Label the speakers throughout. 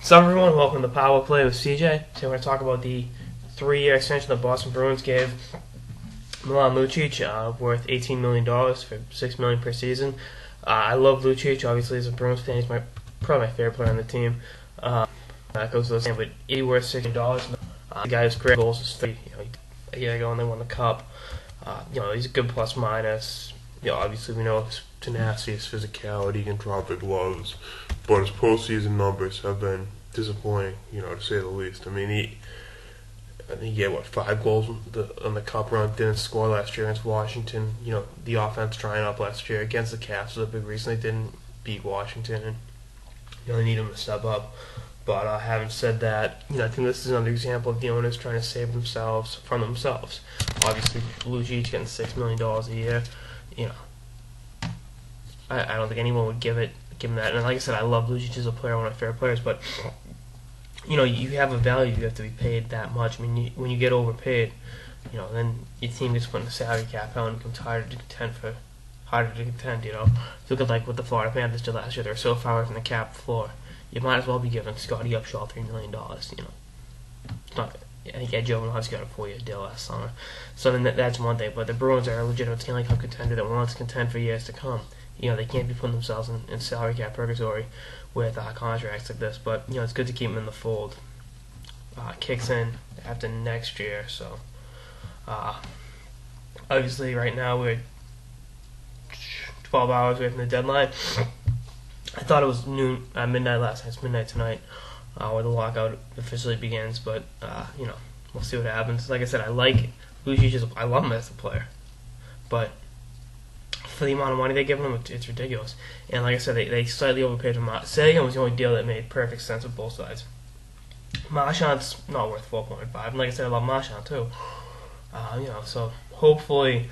Speaker 1: So everyone, welcome to Power Play with CJ. Today we're going to talk about the 3-year extension the Boston Bruins gave Milan Lucic, worth $18 million for $6 million per season. I love Lucic. Obviously, as a Bruins fan, he's probably my favorite player on the team. That goes to the same, but he worth $60 million. The guy's career goals is 3. A year ago when they won the cup. He's a good plus minus. Obviously we know his tenacity, his physicality,
Speaker 2: He can drop the gloves, but his postseason numbers have been disappointing, to say the least. I think he had 5 goals on the cup run. Didn't score last year against Washington. The offense trying up last year against the Caps was a big reason they didn't beat Washington, and they need him to step up. But having said that, I think this is another example of the owners trying to save themselves from themselves. Obviously, Lucic getting $6 million a year. I don't think anyone would give him that. And like I said, I love Lucic as a player, one of my favorite players. But you have a value. You have to be paid that much. When you get overpaid, then your team gets put in the salary cap hell and becomes harder to contend. Look at what the Florida Panthers did last year. They were so far away from the cap floor. You might as well be giving Scotty Upshaw $3 million. It's not. I think Ed Jones got a 4-year deal last summer. So then that's one thing. But the Bruins are a legitimate Stanley Cup contender that wants to contend for years to come. They can't be putting themselves in salary cap purgatory with contracts like this. But it's good to keep them in the fold. Kicks in after next year. So obviously right now we're 12 hours away from the deadline. I thought it was midnight last night. It's midnight tonight, where the lockout officially begins. But we'll see what happens. Like I said, I like Lucic. I love him as a player, but for the amount of money they give him, it's ridiculous. And like I said, they slightly overpaid him. Sagan was the only deal that made perfect sense with both sides. Marchand's not worth 4.5, and like I said, I love Marchand too. So hopefully.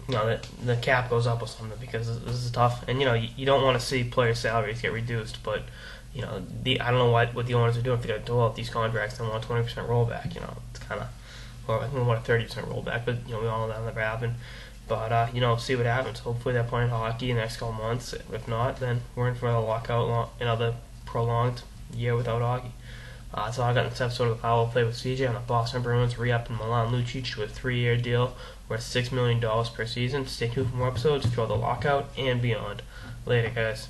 Speaker 2: The cap goes up or something, because this is tough. And you don't want to see player salaries get reduced, but I don't know what the owners are doing. If they're going to dole out these contracts and want 20% rollback, it's kind of, or I think want a 30% rollback, but we all know that'll never happen. But see what happens. Hopefully they're playing hockey in the next couple months. If not, then we're in for a lockout, another prolonged year without hockey. That's all I got in this episode of the Power Play with CJ on the Boston Bruins re-upping Milan Lucic to a 3-year deal worth $6 million per season. Stay tuned for more episodes throughout the lockout and beyond. Later, guys.